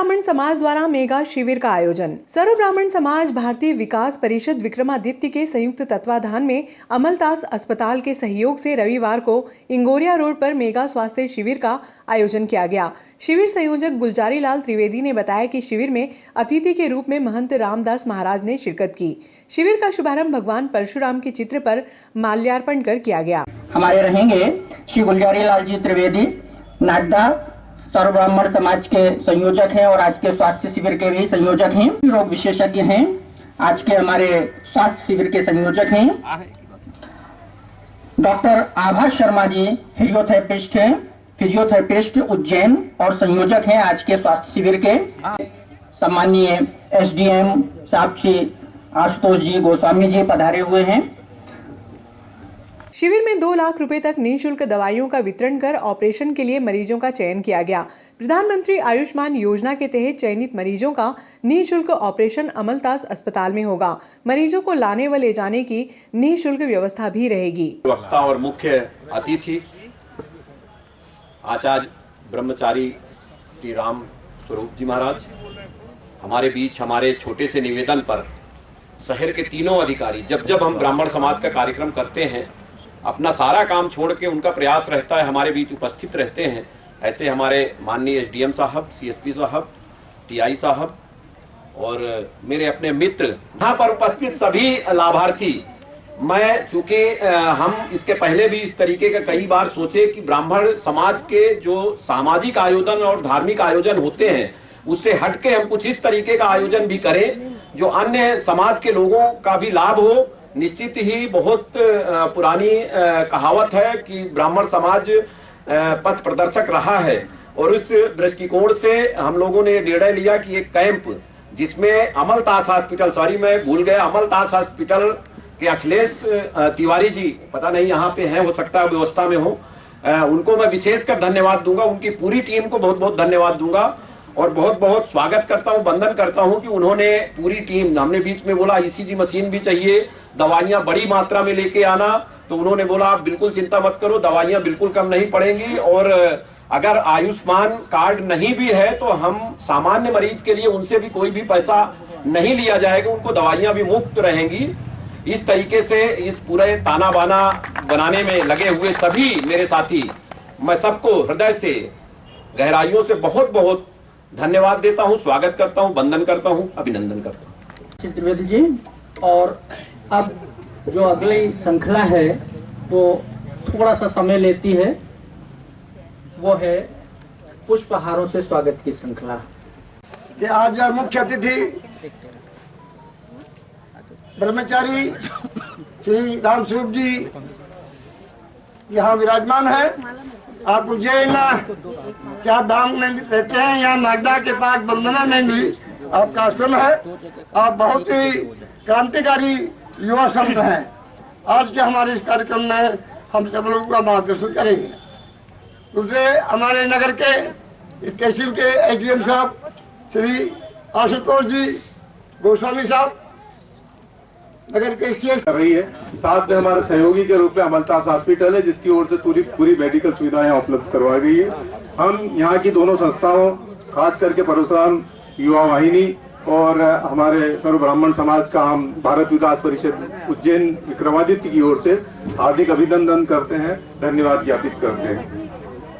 ब्राह्मण समाज द्वारा मेगा शिविर का आयोजन। सर्व ब्राह्मण समाज भारतीय विकास परिषद विक्रमादित्य के संयुक्त तत्वाधान में अमलतास अस्पताल के सहयोग से रविवार को इंगोरिया रोड पर मेगा स्वास्थ्य शिविर का आयोजन किया गया। शिविर संयोजक गुलजारी लाल त्रिवेदी ने बताया कि शिविर में अतिथि के रूप में महंत रामदास महाराज ने शिरकत की। शिविर का शुभारंभ भगवान परशुराम के चित्र पर माल्यार्पण कर किया गया। हमारे रहेंगे श्री गुलजारी लाल जी त्रिवेदी, नागदा सर्व ब्राह्मण समाज के संयोजक हैं और आज के स्वास्थ्य शिविर के भी संयोजक हैं। रोग विशेषज्ञ हैं, आज के हमारे स्वास्थ्य शिविर के संयोजक हैं। डॉक्टर आभा शर्मा जी फिजियोथेरेपिस्ट हैं, फिजियोथेरेपिस्ट उज्जैन और संयोजक हैं आज के स्वास्थ्य शिविर के। सम्माननीय एसडीएम साहब श्री आशुतोष जी गोस्वामी जी पधारे हुए हैं। शिविर में 2 लाख रुपए तक निःशुल्क दवाइयों का वितरण कर ऑपरेशन के लिए मरीजों का चयन किया गया। प्रधानमंत्री आयुष्मान योजना के तहत चयनित मरीजों का निःशुल्क ऑपरेशन अमलतास अस्पताल में होगा। मरीजों को लाने व ले जाने की निःशुल्क व्यवस्था भी रहेगी। वक्ता और मुख्य अतिथि आचार्य ब्रह्मचारी श्री राम स्वरूप जी महाराज हमारे बीच, हमारे छोटे से निवेदन पर शहर के तीनों अधिकारी, जब हम ब्राह्मण समाज का कार्यक्रम करते हैं, अपना सारा काम छोड़ के उनका प्रयास रहता है हमारे बीच उपस्थित रहते हैं। ऐसे हमारे माननीय एसडीएम साहब, सीएसपी साहब, टीआई साहब और मेरे अपने मित्र, यहाँ पर उपस्थित सभी लाभार्थी। मैं चूंकि हम इसके पहले भी इस तरीके का कई बार सोचे कि ब्राह्मण समाज के जो सामाजिक आयोजन और धार्मिक आयोजन होते हैं उससे हटके हम कुछ इस तरीके का आयोजन भी करें जो अन्य समाज के लोगों का भी लाभ हो। निश्चित ही बहुत पुरानी कहावत है कि ब्राह्मण समाज पथ प्रदर्शक रहा है और इस दृष्टिकोण से हम लोगों ने निर्णय लिया कि एक कैंप जिसमें अमलतास हॉस्पिटल, सॉरी मैं भूल गया, अमलतास हॉस्पिटल के अखिलेश तिवारी जी, पता नहीं यहाँ पे हैं, हो सकता है व्यवस्था में हो, उनको मैं विशेषकर धन्यवाद दूंगा। उनकी पूरी टीम को बहुत बहुत धन्यवाद दूंगा और बहुत बहुत स्वागत करता हूं, वंदन करता हूं कि उन्होंने पूरी टीम, हमने बीच में बोला ईसीजी मशीन भी चाहिए, दवाइयां बड़ी मात्रा में लेके आना, तो उन्होंने बोला आप बिल्कुल चिंता मत करो, दवाइयां बिल्कुल कम नहीं पड़ेंगी और अगर आयुष्मान कार्ड नहीं भी है तो हम सामान्य मरीज के लिए उनसे भी कोई भी पैसा नहीं लिया जाएगा, उनको दवाइयां भी मुफ्त रहेंगी। इस तरीके से इस पूरे ताना बाना बनाने में लगे हुए सभी मेरे साथी, मैं सबको हृदय से गहराइयों से बहुत बहुत धन्यवाद देता हूं, स्वागत करता हूं, वंदन करता हूं, अभिनंदन करता हूं। त्रिवेदी जी, और अब जो अगली श्रृंखला है वो थोड़ा सा समय लेती है, वो है पुष्पहारों से स्वागत की श्रृंखला। कि आज मुख्य अतिथि ब्रह्मचारी श्री राम स्वरूप जी यहाँ विराजमान है। आप उज्जैन चार धाम में रहते हैं, यहाँ नागदा के पास बंदना में भी आपका आश्रम है। आप बहुत ही क्रांतिकारी युवा संत हैं। आज के हमारे इस कार्यक्रम में हम सब लोगों का मार्गदर्शन करेंगे। दूसरे हमारे नगर के तहसील के एसडीएम साहब श्री आशुतोष जी गोस्वामी साहब नगर के कर रही है। साथ में हमारे सहयोगी के रूप में अमलतास हॉस्पिटल है जिसकी ओर से पूरी मेडिकल सुविधाएं उपलब्ध करवाई गई है। हम यहाँ की दोनों संस्थाओं, खास करके परशुराम युवा वाहिनी और हमारे सर्व ब्राह्मण समाज का हम भारत विकास परिषद उज्जैन विक्रमादित्य की ओर से हार्दिक अभिनंदन करते हैं, धन्यवाद ज्ञापित करते हैं।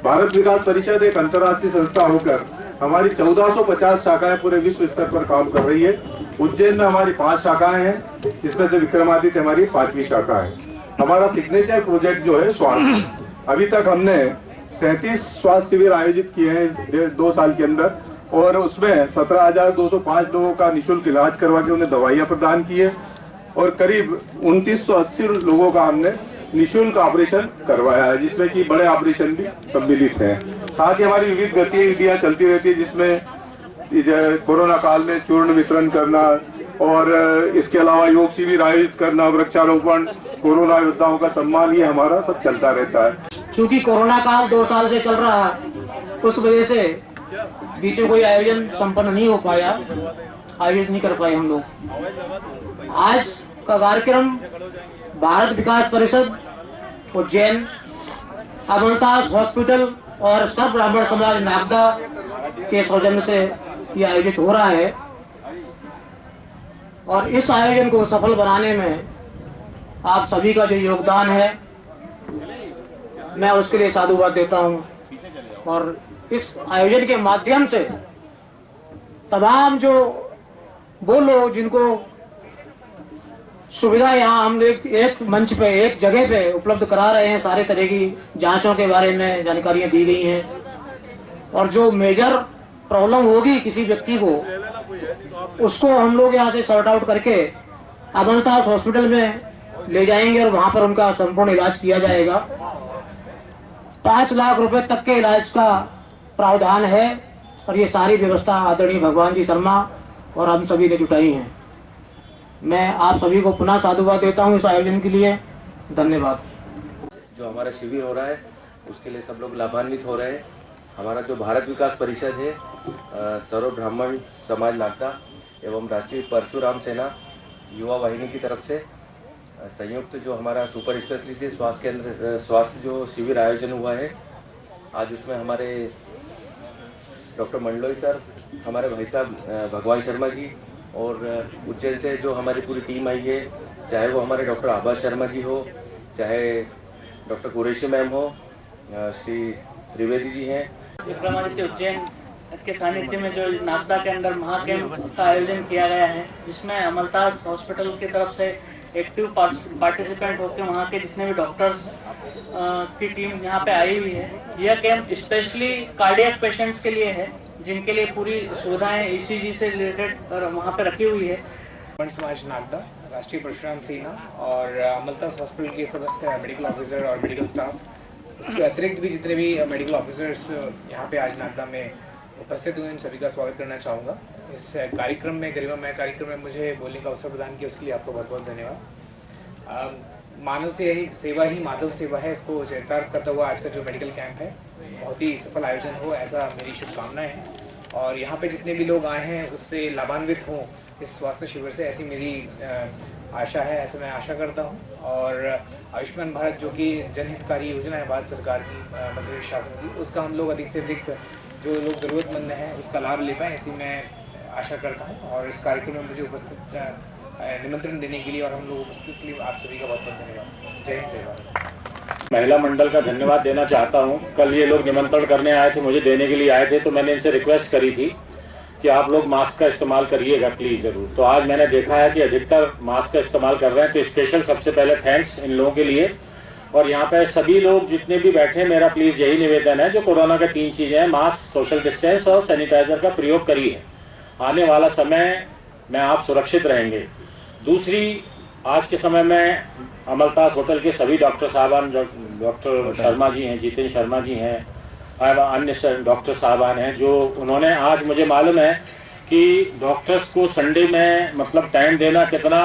भारत विकास परिषद एक अंतर्राष्ट्रीय संस्था होकर हमारी 1450 शाखाएं पूरे विश्व स्तर पर काम कर रही है। उज्जैन में हमारी 5 शाखाएं हैं, जिसमें से विक्रमादित्य हमारी 5वीं शाखा है। हमारा सिग्नेचर प्रोजेक्ट जो है स्वास्थ्य, अभी तक हमने 37 स्वास्थ्य शिविर आयोजित किए हैं 2 साल के अंदर और उसमें 17,205 लोगों का निःशुल्क इलाज करवा के उन्हें दवाइयां प्रदान की है और करीब 2980 लोगों का हमने निःशुल्क ऑपरेशन करवाया है, जिसमें कि बड़े ऑपरेशन भी सम्मिलित हैं। साथ ही हमारी विविध गतिविधियां चलती रहती है, जिसमें कोरोना काल में चूर्ण वितरण करना और इसके अलावा योग शिविर आयोजित करना, वृक्षारोपण, कोरोना योद्धाओं का सम्मान, ये हमारा सब चलता रहता है। चूंकि कोरोना काल 2 साल से चल रहा है, उस वजह से बीच में कोई आयोजन संपन्न नहीं हो पाया, आयोजित नहीं कर पाए हम लोग। आज का कार्यक्रम भारत विकास परिषद उज्जैन, अमलतास हॉस्पिटल और सब ब्राह्मण समाज नागदा के सौजन्य से ये आयोजित हो रहा है और इस आयोजन को सफल बनाने में आप सभी का जो योगदान है मैं उसके लिए साधुवाद देता हूं। और इस आयोजन के माध्यम से तमाम जो वो लोग जिनको सुविधा यहाँ हम एक मंच पे एक जगह पे उपलब्ध करा रहे हैं, सारे तरह की जांचों के बारे में जानकारियां दी गई हैं और जो मेजर प्रॉब्लम होगी किसी व्यक्ति को उसको हम लोग यहाँ से सॉर्ट आउट करके अमलतास हॉस्पिटल में ले जाएंगे और वहां पर उनका संपूर्ण इलाज किया जाएगा। 5 लाख रुपए तक के इलाज का प्रावधान है और ये सारी व्यवस्था आदरणीय भगवान जी शर्मा और हम सभी ने जुटाई है। मैं आप सभी को पुनः साधुवाद देता हूं इस आयोजन के लिए। धन्यवाद। जो हमारा शिविर हो रहा है उसके लिए सब लोग लाभान्वित हो रहे हैं। हमारा जो भारत विकास परिषद है, सर्व ब्राह्मण समाज नागदा एवं राष्ट्रीय परशुराम सेना युवा वाहिनी की तरफ से संयुक्त जो हमारा सुपर स्पेशलिस्ट स्वास्थ्य केंद्र स्वास्थ्य जो शिविर आयोजन हुआ है, आज उसमें हमारे डॉक्टर मंडलोई सर, हमारे भाई साहब भगवान शर्मा जी और उज्जैन से जो हमारी पूरी टीम आई है, चाहे वो हमारे डॉक्टर आभास शर्मा जी हो, चाहे डॉक्टर कुरैशी मैम हो, श्री त्रिवेदी जी हैं। विक्रमादित्य उज्जैन के सानिध्य में जो नागदा के अंदर महाकैंप का आयोजन किया गया है, जिसमें अमलतास हॉस्पिटल की तरफ से एक्टिव पार्टिसिपेंट होकर वहाँ के जितने भी डॉक्टर्स की टीम यहाँ पे आई हुई है। यह कैंप स्पेशली कार्डियक पेशेंट्स के लिए है, जिनके लिए पूरी सुविधाएं ईसीजी से रिलेटेड वहाँ पे रखी हुई है। समाज नागदा, राष्ट्रीय परशुराम सेना और अमलतास हॉस्पिटल के समस्त मेडिकल ऑफिसर और मेडिकल स्टाफ, उसके अतिरिक्त भी जितने भी मेडिकल ऑफिसर्स यहाँ पे आज नागदा में उपस्थित हुए, इन सभी का स्वागत करना चाहूँगा। इस कार्यक्रम में, गरिमामय कार्यक्रम में मुझे बोलने का अवसर प्रदान किया, उसके लिए आपको बहुत बहुत धन्यवाद। मानव से ही सेवा ही माधव सेवा है, इसको चरितार्थ करता हुआ आज का जो मेडिकल कैंप है बहुत ही सफल आयोजन हो, ऐसा मेरी शुभकामनाएं हैं। और यहाँ पे जितने भी लोग आए हैं उससे लाभान्वित हों इस स्वास्थ्य शिविर से, ऐसी मेरी आशा है, ऐसे मैं आशा करता हूँ। और आयुष्मान भारत जो कि जनहितकारी योजना है भारत सरकार की, मध्य प्रदेश शासन की, उसका हम लोग अधिक से अधिक जो लोग ज़रूरतमंद हैं उसका लाभ ले पाएँ, ऐसी मैं आशा करता हूँ। और इस कार्यक्रम में मुझे उपस्थित निमंत्रण देने के लिए और हम लोग उपस्थित इसलिए आप सभी का बहुत बहुत धन्यवाद। जय हिंद, जय भारत। महिला मंडल का धन्यवाद देना चाहता हूँ। कल ये लोग निमंत्रण करने आए थे, मुझे देने के लिए आए थे, तो मैंने इनसे रिक्वेस्ट करी थी कि आप लोग मास्क का इस्तेमाल करिएगा प्लीज़ ज़रूर। तो आज मैंने देखा है कि अधिकतर मास्क का इस्तेमाल कर रहे हैं, तो स्पेशल सबसे पहले थैंक्स इन लोगों के लिए। और यहाँ पे सभी लोग जितने भी बैठे, मेरा प्लीज़ यही निवेदन है, जो कोरोना का 3 चीज़ें हैं, मास्क, सोशल डिस्टेंस और सैनिटाइजर का प्रयोग करिए। आने वाला समय में आप सुरक्षित रहेंगे। दूसरी, आज के समय में अमलतास होटल के सभी डॉक्टर साहबान, डॉक्टर शर्मा जी हैं, जितेंद्र शर्मा जी हैं, अन्य डॉक्टर साहबान हैं, जो उन्होंने आज, मुझे मालूम है कि डॉक्टर्स को संडे में मतलब टाइम देना कितना,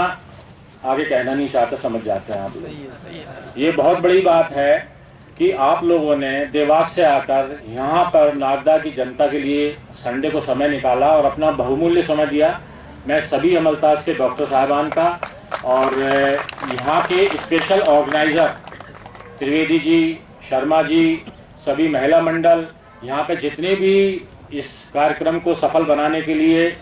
आगे कहना नहीं चाहता, समझ जाते हैं आप लोग। ये बहुत बड़ी बात है कि आप लोगों ने देवास से आकर यहाँ पर नागदा की जनता के लिए संडे को समय निकाला और अपना बहुमूल्य समय दिया। मैं सभी अमलतास के डॉक्टर साहबान का और यहाँ के स्पेशल ऑर्गेनाइजर त्रिवेदी जी, शर्मा जी, सभी महिला मंडल, यहाँ पे जितने भी इस कार्यक्रम को सफल बनाने के लिए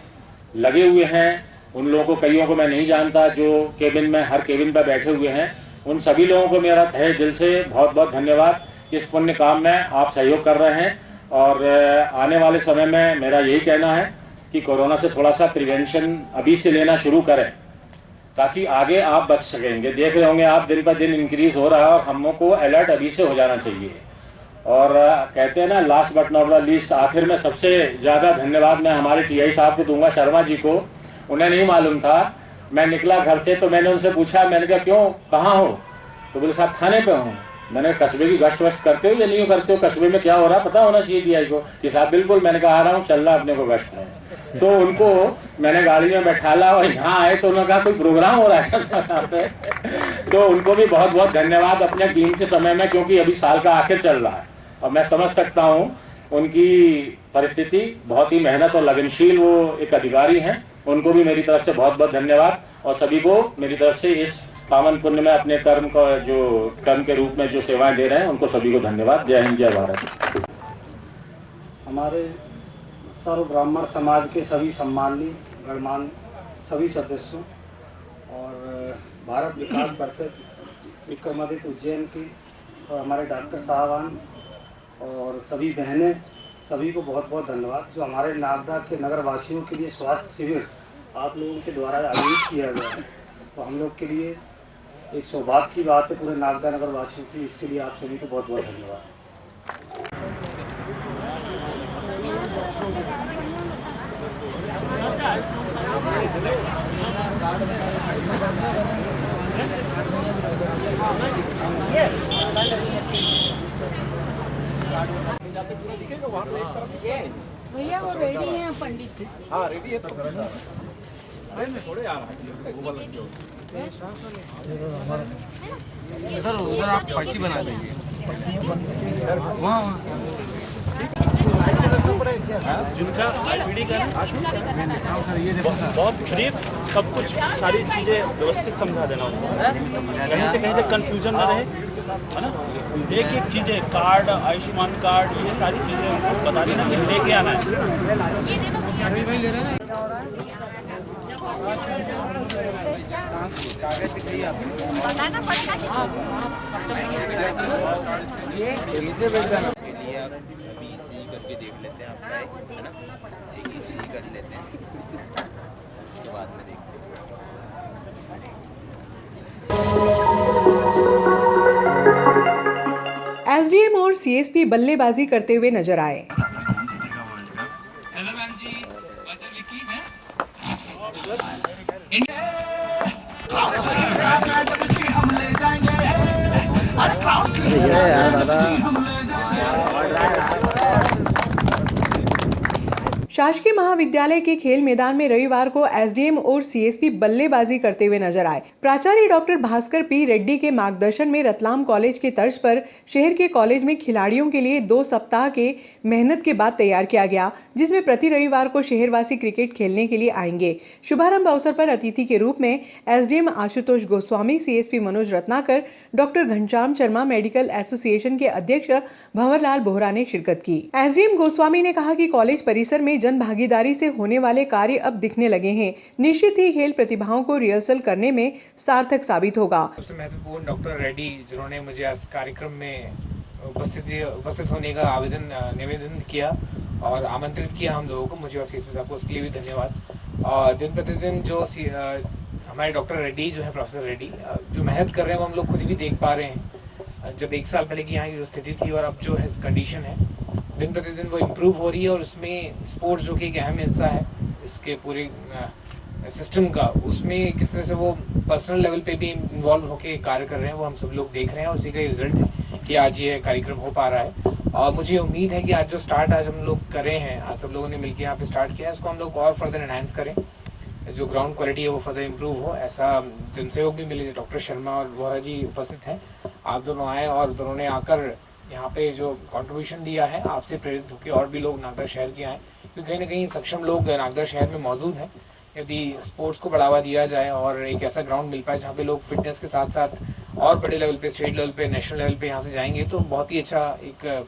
लगे हुए हैं, उन लोगों को, कईयों को मैं नहीं जानता, जो केबिन में, हर केबिन पर बैठे हुए हैं, उन सभी लोगों को मेरा तहे दिल से बहुत बहुत धन्यवाद। इस पुण्य काम में आप सहयोग कर रहे हैं और आने वाले समय में मेरा यही कहना है कि कोरोना से थोड़ा सा प्रिवेंशन अभी से लेना शुरू करें, ताकि आगे आप बच सकेंगे। देख रहे होंगे आप, दिन पर दिन इंक्रीज हो रहा है और हमको अलर्ट अभी से हो जाना चाहिए। और कहते हैं ना, last but not the least, आखिर में सबसे ज़्यादा धन्यवाद मैं हमारे टीआई साहब को दूंगा, शर्मा जी को। उन्हें नहीं मालूम था, मैं निकला घर से तो मैंने उनसे पूछा, मैंने कहा क्यों, कहाँ हो? तो बोले साहब थाने पे हूँ। मैंने कस्बे की गश्त वश्त करते हो या नहीं करते हो, कस्बे में क्या हो रहा पता होना चाहिए टीआई को। कि साहब बिल्कुल, मैंने कहा आ रहा हूँ, चल रहा अपने को गश्त में। तो उनको मैंने गाड़ी में बैठाला और यहाँ आए तो उन्होंने कहा कोई प्रोग्राम हो रहा है तो उनको भी बहुत बहुत धन्यवाद अपने कीमती समय में, क्योंकि अभी साल का आखिर चल रहा है और मैं समझ सकता हूँ उनकी परिस्थिति, बहुत ही मेहनत और लगनशील वो एक अधिकारी हैं। उनको भी मेरी तरफ से बहुत बहुत धन्यवाद और सभी को मेरी तरफ से इस पावन पुण्य में अपने कर्म का जो कर्म के रूप में जो सेवाएं दे रहे हैं, उनको सभी को धन्यवाद। जय हिंद, जय भारत। हमारे सर्व ब्राह्मण समाज के सभी सम्माननीय गणमान्य सभी सदस्यों और भारत विकास परिषद विक्रमादित्य उज्जैन की और हमारे डॉक्टर साहबान और सभी बहनें, सभी को बहुत बहुत धन्यवाद। जो हमारे नागदा के नगर वासियों के लिए स्वास्थ्य शिविर आप लोगों के द्वारा आयोजित किया गया है, तो हम लोग के लिए एक सौभाग्य की बात है पूरे नागदा नगर वासियों की। इसके लिए आप सभी को बहुत बहुत धन्यवाद। भैया वो रेडी हैं पंडित जी। हाँ रेडी है तो मैं थोड़े आ रहा सर उधर आप पर्ची बना लीजिए जिनका आईपीडी का बहुत करीब सब कुछ सारी चीजें व्यवस्थित समझा देना उनको, कहीं से कहीं तक कंफ्यूजन न रहे, है ना। एक एक चीजें कार्ड, आयुष्मान कार्ड, ये सारी चीजें उनको बता देना कि लेके आना है। करके देख लेते हैं अप्लाई, है ना, एक ECG कर लेते हैं, उसके बाद में देखते हैं। SDM और CSP बल्लेबाजी करते हुए नजर आए। शासकीय महाविद्यालय के खेल मैदान में रविवार को SDM और CSP बल्लेबाजी करते हुए नजर आए। प्राचार्य डॉक्टर भास्कर P रेड्डी के मार्गदर्शन में रतलाम कॉलेज के तर्ज पर शहर के कॉलेज में खिलाड़ियों के लिए 2 सप्ताह के मेहनत के बाद तैयार किया गया, जिसमें प्रति रविवार को शहरवासी क्रिकेट खेलने के लिए आएंगे। शुभारंभ अवसर पर अतिथि के रूप में SDM Ashutosh Goswami, CSP Manoj Ratnakar, doctor Ghanshyam Sharma, medical association के अध्यक्ष भंवरलाल बोहरा ने शिरकत की। SDM गोस्वामी ने कहा कि कॉलेज परिसर में जन भागीदारी से होने वाले कार्य अब दिखने लगे हैं। निश्चित ही खेल प्रतिभाओं को रिहर्सल करने में सार्थक साबित होगा। सबसे महत्वपूर्ण डॉक्टर रेड्डी, जिन्होंने मुझे इस कार्यक्रम में उपस्थित होने का निवेदन किया और आमंत्रित किया हम लोगों को, मुझे और CSP साहब को उसके लिए भी धन्यवाद। और दिन प्रतिदिन जो हमारे डॉक्टर रेड्डी जो है, प्रोफेसर रेड्डी, जो मेहनत कर रहे हैं वो हम लोग खुद भी देख पा रहे हैं। जब 1 साल पहले की यहाँ की जो स्थिति थी और अब जो है कंडीशन है, दिन प्रतिदिन वो इम्प्रूव हो रही है। और उसमें स्पोर्ट्स जो कि एक अहम हिस्सा है इसके पूरे सिस्टम का, उसमें किस तरह से वो पर्सनल लेवल पे भी इन्वॉल्व होकर कार्य कर रहे हैं, वो हम सब लोग देख रहे हैं। और उसी का रिजल्ट है कि आज ये कार्यक्रम हो पा रहा है। और मुझे उम्मीद है कि आज जो स्टार्ट आज हम लोग कर रहे हैं, आज सब लोगों ने मिलकर यहाँ पे स्टार्ट किया है, इसको हम लोग और फर्दर एनहांस करें, जो ग्राउंड क्वालिटी है वो फर्दर इम्प्रूव हो। ऐसा जनसहयोग भी मिले। डॉक्टर शर्मा और बोहरा जी उपस्थित हैं, आप दोनों आए और दोनों ने आकर यहाँ पे जो कंट्रीब्यूशन दिया है, आपसे प्रेरित होकर और भी लोग नागदा शहर के आए, क्योंकि कहीं ना कहीं सक्षम लोग नागदा शहर में मौजूद हैं। यदि स्पोर्ट्स को बढ़ावा दिया जाए और एक ऐसा ग्राउंड मिल पाए जहाँ पे लोग फिटनेस के साथ साथ और बड़े लेवल पे, स्टेट लेवल पे, नेशनल लेवल पे यहाँ से जाएंगे, तो बहुत ही अच्छा एक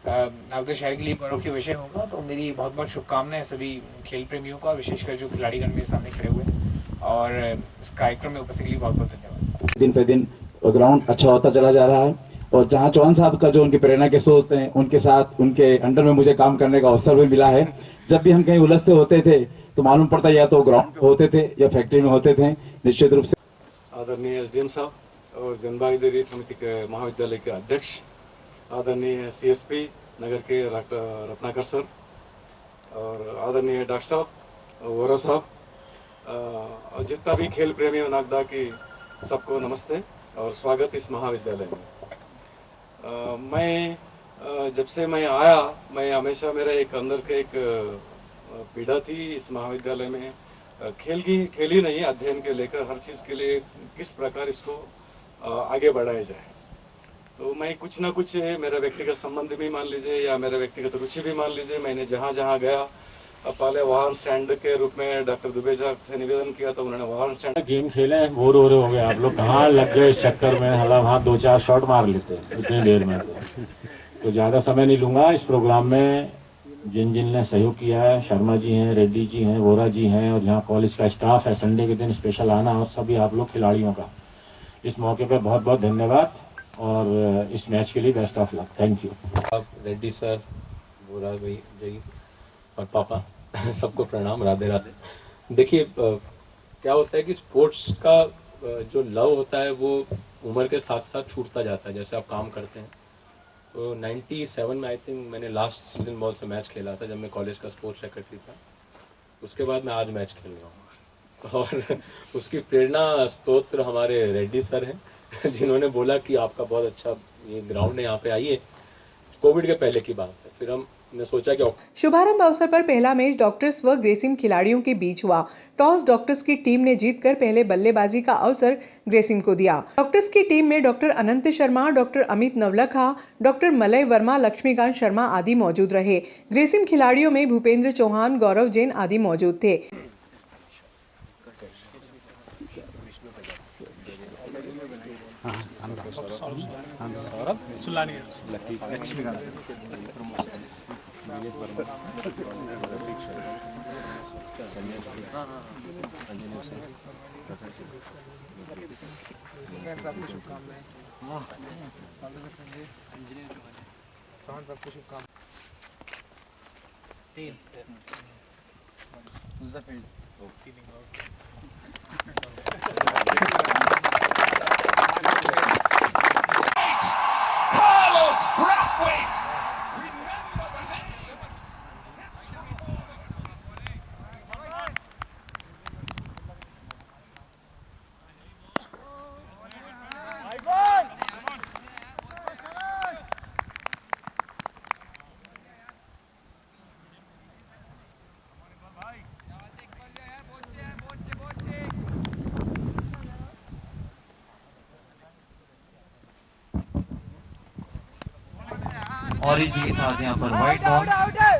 नागदा शहर के लिए गौरव के विषय होगा। तो मेरी बहुत बहुत शुभकामनाएं सभी खेल प्रेमियों को और विशेषकर जो खिलाड़ीगण मेरे सामने खड़े हुए, और इस कार्यक्रम में उपस्थित के लिए बहुत बहुत धन्यवाद। दिन पे दिन ग्राउंड अच्छा होता चला जा रहा है और जहाँ चौहान साहब का जो उनकी प्रेरणा के सोच हैं, उनके साथ उनके अंडर में मुझे काम करने का अवसर भी मिला है। जब भी हम कहीं उलझते होते थे तो मालूम पड़ता या तो ग्राउंड पे होते थे या फैक्ट्री में होते थे। निश्चित रूप से आदरणीय SDM साहब और जनभागीदारी समिति के महाविद्यालय के अध्यक्ष, आदरणीय CSP नगर के रत्नाकर सर और आदरणीय डॉक्टर साहब, वोरा साहब, और जितना भी खेल प्रेमी नागदा की, सबको नमस्ते और स्वागत इस महाविद्यालय में। मैं जब से मैं आया, मैं हमेशा मेरा एक अंदर के एक पीड़ा थी इस महाविद्यालय में, खेल ही नहीं, अध्ययन के लेकर हर चीज़ के लिए किस प्रकार इसको आगे बढ़ाया जाए। तो मैं कुछ ना कुछ मेरा व्यक्तिगत संबंध भी मान लीजिए या मेरा व्यक्तिगत रुचि भी मान लीजिए, मैंने जहाँ जहाँ गया, पहले वाहन स्टैंड के रूप में डॉक्टर दुबेजा से निवेदन किया तो उन्होंने वाहन स्टैंड गेम खेले, बोर हो रहे हो गए आप लोग, कहाँ लग गए चक्कर में। हालांकि वहाँ 2-4 शॉट मार लेते इतनी देर में, तो ज़्यादा समय नहीं लूँगा। इस प्रोग्राम में जिन जिन ने सहयोग किया है, शर्मा जी हैं, रेड्डी जी हैं, वोरा जी हैं, और यहाँ कॉलेज का स्टाफ है, संडे के दिन स्पेशल आना, और सभी आप लोग खिलाड़ियों का इस मौके पर बहुत बहुत धन्यवाद, और इस मैच के लिए best of luck. Thank you. आप रेड्डी सर, वोरा भाई जी और पापा सबको प्रणाम, राधे राधे। देखिए क्या होता है कि स्पोर्ट्स का जो लव होता है वो उम्र के साथ साथ छूटता जाता है, जैसे आप काम करते हैं। तो 97 में आई थिंक मैंने लास्ट सीजन बॉल से मैच खेला था, जब मैं कॉलेज का स्पोर्ट्स सेक्रेटरी था। उसके बाद मैं आज मैच खेल रहा हूँ, और उसकी प्रेरणा स्रोत हमारे रेड्डी सर हैं जिन्होंने बोला कि आपका बहुत अच्छा ये ग्राउंड है, यहाँ पे आइए। कोविड के पहले की बात है, फिर हमने सोचा कि शुभारंभ अवसर पर पहला मैच डॉक्टर्स व ग्रेसिम खिलाड़ियों के बीच हुआ। टॉस डॉक्टर्स की टीम ने जीतकर पहले बल्लेबाजी का अवसर ग्रेसिम को दिया। डॉक्टर्स की टीम में doctor Anant Sharma, doctor Amit Navlakha, doctor Malay Verma, Laxmikant Sharma आदि मौजूद रहे। ग्रेसिम खिलाड़ियों में भूपेंद्र चौहान, गौरव जैन आदि मौजूद थे। Carlos Brathwaite. ऑरेंज के साथ यहाँ पर व्हाइट बॉल।